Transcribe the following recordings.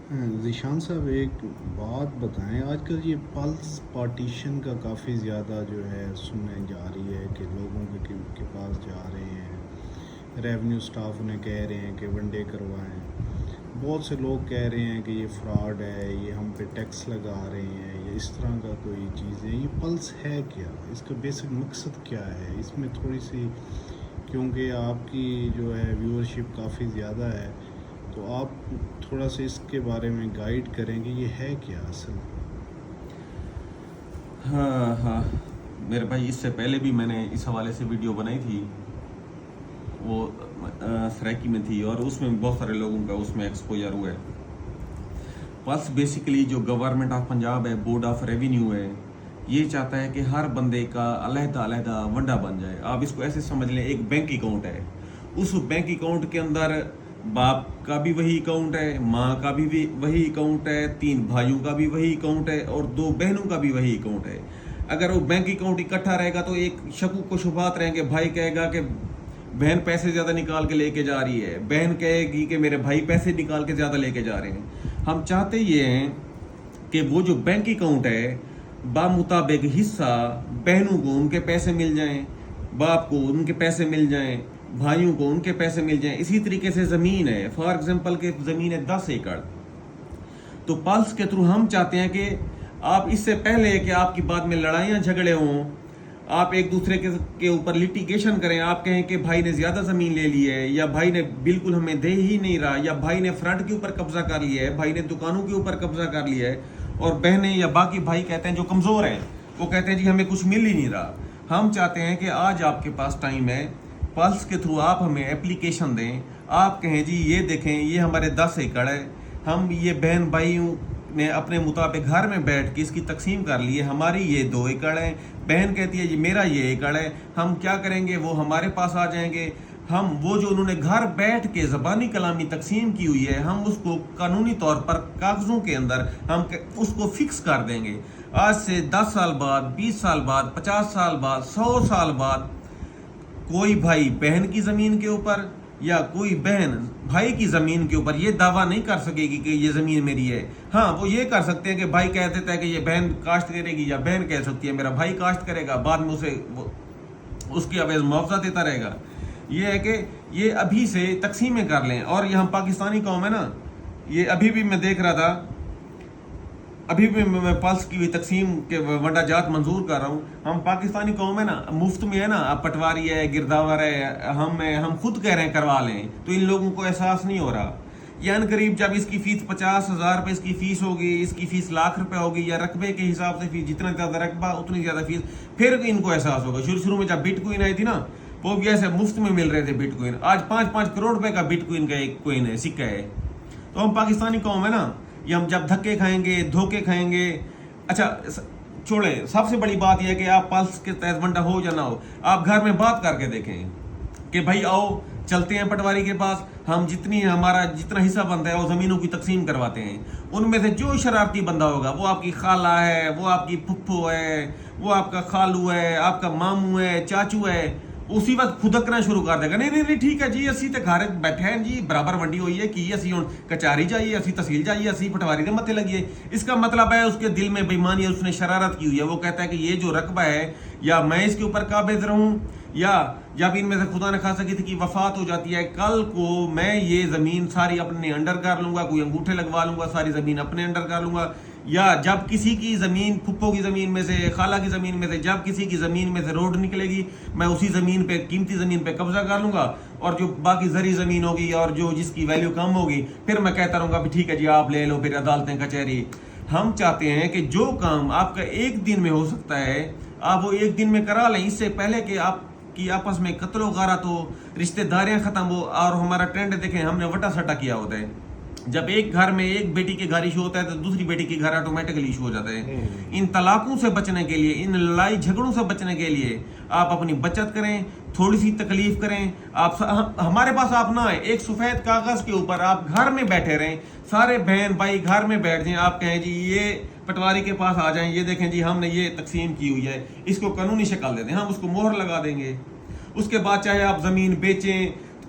ذیشان صاحب ایک بات بتائیں، آج کل یہ پلس پارٹیشن کا کافی زیادہ جو ہے سننے جا رہی ہے کہ لوگوں کے پاس جا رہے ہیں، ریونیو سٹاف انہیں کہہ رہے ہیں کہ ون ڈے کروائیں، بہت سے لوگ کہہ رہے ہیں کہ یہ فراڈ ہے، یہ ہم پہ ٹیکس لگا رہے ہیں، یا اس طرح کا کوئی چیز ہے۔ یہ پلس ہے کیا؟ اس کا بیسک مقصد کیا ہے؟ اس میں تھوڑی سی، کیونکہ آپ کی جو ہے ویورشپ کافی زیادہ ہے، تو آپ تھوڑا سا اس کے بارے میں گائیڈ کریں کہ یہ ہے کیا اصل؟ ہاں ہاں میرے بھائی، اس سے پہلے بھی میں نے اس حوالے سے ویڈیو بنائی تھی، وہ سرائکی میں تھی، اور اس میں بہت سارے لوگوں کا اس میں ایکسپوجر ہوا ہے۔ پلس بیسیکلی جو گورنمنٹ آف پنجاب ہے، بورڈ آف ریونیو ہے، یہ چاہتا ہے کہ ہر بندے کا علیحدہ علیحدہ ونڈا بن جائے۔ آپ اس کو ایسے سمجھ لیں، ایک بینک اکاؤنٹ ہے، اس بینک اکاؤنٹ کے اندر باپ کا بھی وہی اکاؤنٹ ہے، ماں کا بھی وہی اکاؤنٹ ہے، 3 بھائیوں کا بھی وہی اکاؤنٹ ہے، اور 2 بہنوں کا بھی وہی اکاؤنٹ ہے۔ اگر وہ بینک اکاؤنٹ اکٹھا رہے گا تو ایک شکوک و شبہات رہیں گے، بھائی کہے گا کہ بہن پیسے زیادہ نکال کے لے کے جا رہی ہے، بہن کہے گی کہ میرے بھائی پیسے نکال کے زیادہ لے کے جا رہے ہیں۔ ہم چاہتے یہ ہیں کہ وہ جو بینک اکاؤنٹ ہے، بامطابق حصہ بہنوں کو ان کے پیسے مل جائیں، باپ کو ان کے پیسے مل جائیں، بھائیوں کو ان کے پیسے مل جائیں۔ اسی طریقے سے زمین ہے، فار ایگزامپل کہ زمین ہے 10 ایکڑ، تو پلس کے تھرو ہم چاہتے ہیں کہ آپ اس سے پہلے کہ آپ کی بعد میں لڑائیاں جھگڑے ہوں، آپ ایک دوسرے کے اوپر لٹیگیشن کریں، آپ کہیں کہ بھائی نے زیادہ زمین لے لی ہے، یا بھائی نے بالکل ہمیں دے ہی نہیں رہا، یا بھائی نے فرنٹ کے اوپر قبضہ کر لیا ہے، بھائی نے دکانوں کے اوپر قبضہ کر لیا ہے، اور بہنیں یا باقی بھائی کہتے ہیں جو کمزور ہیں، وہ کہتے ہیں جی ہمیں کچھ مل ہی نہیں رہا۔ ہم چاہتے ہیں کہ آج آپ کے پاس ٹائم ہے، پلس کے تھرو آپ ہمیں اپلیکیشن دیں، آپ کہیں جی یہ دیکھیں یہ ہمارے 10 ایکڑ ہے، ہم یہ بہن بھائیوں نے اپنے مطابق گھر میں بیٹھ کے اس کی تقسیم کر لی ہے، ہماری یہ 2 ایکڑ ہے، بہن کہتی ہے جی میرا یہ ایکڑ ہے، ہم کیا کریں گے، وہ ہمارے پاس آ جائیں گے، ہم وہ جو انہوں نے گھر بیٹھ کے زبانی کلامی تقسیم کی ہوئی ہے، ہم اس کو قانونی طور پر کاغذوں کے اندر ہم اس کو فکس کر دیں گے۔ آج سے 10 سال بعد، 20 سال بعد، 50 سال بعد، 100 سال بعد کوئی بھائی بہن کی زمین کے اوپر یا کوئی بہن بھائی کی زمین کے اوپر یہ دعویٰ نہیں کر سکے گی کہ یہ زمین میری ہے۔ ہاں وہ یہ کر سکتے ہیں کہ بھائی کہہ دیتا ہے کہ یہ بہن کاشت کرے گی، یا بہن کہہ سکتی ہے میرا بھائی کاشت کرے گا، بعد میں اسے اس کی عوض معاوضہ دیتا رہے گا۔ یہ ہے کہ یہ ابھی سے تقسیمیں کر لیں، اور یہ ہم پاکستانی قوم ہے نا، یہ ابھی بھی میں دیکھ رہا تھا، ابھی بھی میں پلس کی ہوئی تقسیم کے ونڈا جات منظور کر رہا ہوں۔ ہم پاکستانی قوم ہے نا، مفت میں ہے نا، اب پٹواری ہے، گرداور ہے، ہم خود کہہ رہے ہیں کروا لیں، تو ان لوگوں کو احساس نہیں ہو رہا۔ یہ ان قریب جب اس کی فیس 50,000 روپے اس کی فیس ہوگی، اس کی فیس لاکھ روپے ہوگی، یا رقبے کے حساب سے فیس، جتنا زیادہ رقبہ اتنی زیادہ فیس، پھر ان کو احساس ہوگا۔ شروع میں جب بٹ کوئن آئی تھی نا، وہ بھی ایسے مفت میں مل رہے تھے بٹ کوئن، آج 5-5 کروڑ روپے کا بٹ کوئن کا ایک کوئن ہے، سکہ ہے۔ تو ہم پاکستانی قوم ہے نا، یہ ہم جب دھکے کھائیں گے، دھوکے کھائیں گے۔ اچھا چھوڑیں، سب سے بڑی بات یہ ہے کہ آپ پلس کے تحت ونڈا ہو یا نہ ہو، آپ گھر میں بات کر کے دیکھیں کہ بھائی آؤ چلتے ہیں پٹواری کے پاس، ہم ہمارا جتنا حصہ بنتا ہے وہ زمینوں کی تقسیم کرواتے ہیں۔ ان میں سے جو شرارتی بندہ ہوگا، وہ آپ کی خالہ ہے، وہ آپ کی پھپھو ہے، وہ آپ کا خالو ہے، آپ کا ماموں ہے، چاچو ہے، اسی وقت کھدکنا شروع کر دے گا، نہیں نہیں نہیں ٹھیک ہے جی، اسی تے گھر بیٹھے ہیں جی، برابر ونڈی ہوئی ہے کی، اسی ہوں کچہری جائیے، اسی تحصیل جائیے، اسی پٹواری دے متے لگیے۔ اس کا مطلب ہے اس کے دل میں بےمانی ہے، اس نے شرارت کی ہوئی ہے، وہ کہتا ہے کہ یہ جو رقبہ ہے، یا میں اس کے اوپر قابض رہوں، یا جب ان میں سے خدا نہ خاصہ کسی کی وفات ہو جاتی ہے، کل کو میں یہ زمین ساری اپنے انڈر کر لوں گا، کوئی انگوٹھے لگوا لوں گا، ساری زمین اپنے انڈر کر لوں گا، یا جب کسی کی زمین، پھپھو کی زمین میں سے، خالہ کی زمین میں سے، جب کسی کی زمین میں سے روڈ نکلے گی، میں اسی زمین پہ، قیمتی زمین پہ قبضہ کر لوں گا، اور جو باقی زرعی زمین ہوگی اور جو جس کی ویلیو کم ہوگی، پھر میں کہتا رہوں گا بھی ٹھیک ہے جی آپ لے لو، پھر عدالتیں کچہری۔ ہم چاہتے ہیں کہ جو کام آپ کا ایک دن میں ہو سکتا ہے، آپ وہ ایک دن میں کرا لیں، اس سے پہلے کہ آپ کی آپس میں قتل و غارت ہو، رشتہ داریاں ختم ہو۔ اور ہمارا ٹرینڈ دیکھیں، ہم نے وٹا سٹا کیا ہوتا ہے، جب ایک گھر میں ایک بیٹی کے گھر ایشو ہوتا ہے تو دوسری بیٹی کے گھر آٹومیٹکلی ایشو ہو جاتا ہے۔ ان طلاقوں سے بچنے کے لیے، ان لڑائی جھگڑوں سے بچنے کے لیے آپ اپنی بچت کریں، تھوڑی سی تکلیف کریں، آپ ہمارے پاس آپ نہ آئیں، ایک سفید کاغذ کے اوپر آپ گھر میں بیٹھے رہیں، سارے بہن بھائی گھر میں بیٹھ جائیں، آپ کہیں جی یہ پٹواری کے پاس آ جائیں، یہ دیکھیں جی ہم نے یہ تقسیم کی ہوئی ہے، اس کو قانونی شکل دے دیں، ہم اس کو مہر لگا دیں گے۔ اس کے بعد چاہے آپ زمین بیچیں،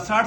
60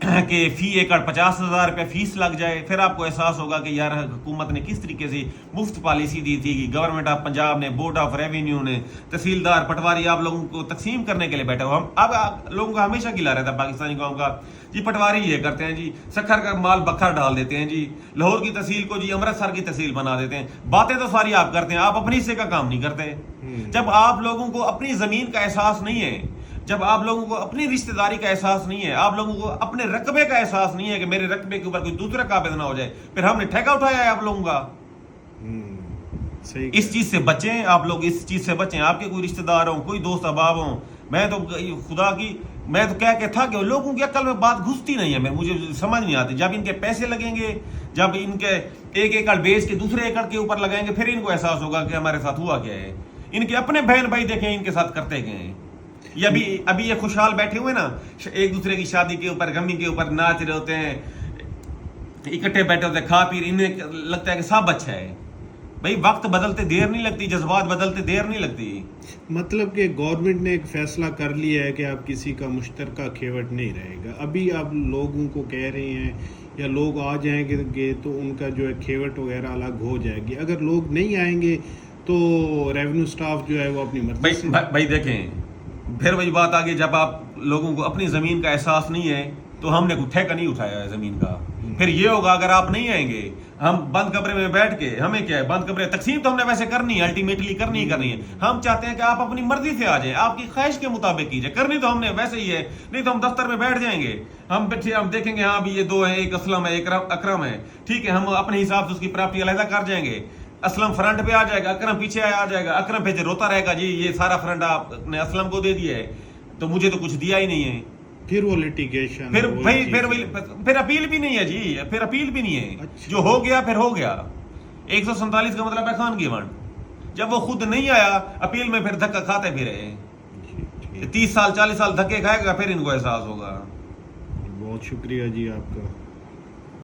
کہ فی ایکڑ 50,000 روپے فیس لگ جائے. پھر آپ کو احساس ہوگا کہ یار حکومت نے کس طریقے سے مفت پالیسی دی تھی. گورنمنٹ آف پنجاب نے, بورڈ آف ریونیو نے, تحصیلدار پٹواری آپ لوگوں کو تقسیم کرنے کے لیے بیٹھے ہو. اب لوگوں کا ہمیشہ گلا رہتا ہے پاکستانی قوم کا, جی پٹواری یہ کرتے ہیں, جی سکھر کا مال بکھر ڈال دیتے ہیں, جی لاہور کی تحصیل کو جی امرتسر کی تحصیل بنا دیتے ہیں. باتیں تو ساری آپ کرتے ہیں, آپ اپنی حصے کا کام نہیں کرتے. جب آپ لوگوں کو اپنی زمین کا احساس نہیں ہے, جب آپ لوگوں کو اپنی رشتہ داری کا احساس نہیں ہے, آپ لوگوں کو اپنے رقبے کا احساس نہیں ہے کہ میرے رقبے کے اوپر کوئی دوسرا قابض نہ ہو جائے, پھر ہم نے ٹھیکہ اٹھایا ہے آپ لوگوں کا. اس چیز سے بچیں آپ لوگ, اس چیز سے بچیں. آپ کے کوئی رشتہ دار ہوں, کوئی دوست احباب ہوں, میں تو خدا کی میں تو کہہ کے تھا کہ لوگوں کی عقل میں بات گھستی نہیں ہے, مجھے سمجھ نہیں آتی. جب ان کے پیسے لگیں گے, جب ان کے ایک ایکڑ بیچ کے دوسرے ایکڑ کے اوپر لگائیں گے, پھر ان کو احساس ہوگا کہ ہمارے ساتھ ہوا کیا ہے. ان کے اپنے بہن بھائی دیکھیں ان کے ساتھ کرتے گئے ہیں. یہ ابھی یہ خوشحال بیٹھے ہوئے نا, ایک دوسرے کی شادی کے اوپر, غمی کے اوپر ناچ رہے ہوتے ہیں, اکٹھے بیٹھے ہوتے ہیں, کھا پی, انہیں لگتا ہے کہ سب اچھا ہے. بھائی وقت بدلتے دیر نہیں لگتی, جذبات بدلتے دیر نہیں لگتی. مطلب کہ گورنمنٹ نے ایک فیصلہ کر لیا ہے کہ اب کسی کا مشترکہ کھیوٹ نہیں رہے گا. ابھی آپ لوگوں کو کہہ رہے ہیں یا لوگ آ جائیں گے تو ان کا جو ہے کھیوٹ وغیرہ الگ ہو جائے گی. اگر لوگ نہیں آئیں گے تو ریونیو سٹاف جو ہے وہ اپنی مرضی سے. بھائی دیکھیں, پھر وہی بات آگے, جب آپ لوگوں کو اپنی زمین کا احساس نہیں ہے تو ہم نے کوئی ٹھیکہ نہیں اٹھایا ہے زمین کا. پھر یہ ہوگا اگر آپ نہیں آئیں گے, ہم بند کمرے میں بیٹھ کے, ہمیں کیا ہے بند کمرے, تقسیم تو ہم نے ویسے کرنی ہے, الٹیمیٹلی کرنی ہے. ہم چاہتے ہیں کہ آپ اپنی مرضی سے آ جائیں, آپ کی خواہش کے مطابق کیجئے. کرنی تو ہم نے ویسے ہی ہے, نہیں تو ہم دفتر میں بیٹھ جائیں گے, ہم دیکھیں گے ہاں بھی یہ دو ہیں, ایک اسلم ہے ایک اکرم ہے, ٹھیک ہے, ہم اپنے حساب سے اس کی پراپرٹی علیحدہ کر جائیں گے. اسلم فرنٹ پہ آ جائے گا, اکرم پیچھے آ جائے گا. اکرم پہ روتا رہے گا, جی یہ سارا فرنٹ آپ نے اسلم کو دے دیا ہے تو مجھے تو کچھ دیا ہی نہیں ہے. پھر وہ لٹیگیشن, پھر اپیل بھی نہیں ہے جی, پھر اپیل بھی نہیں ہے. جو ہو گیا پھر ہو گیا. 147 کا مطلب ہے خان گیون. جب وہ خود نہیں آیا اپیل میں, پھر دھکا کھاتے پھرے 30 سال 40 سال دھکے کھائے گا, پھر ان کو احساس ہوگا. بہت شکریہ جی آپ کا.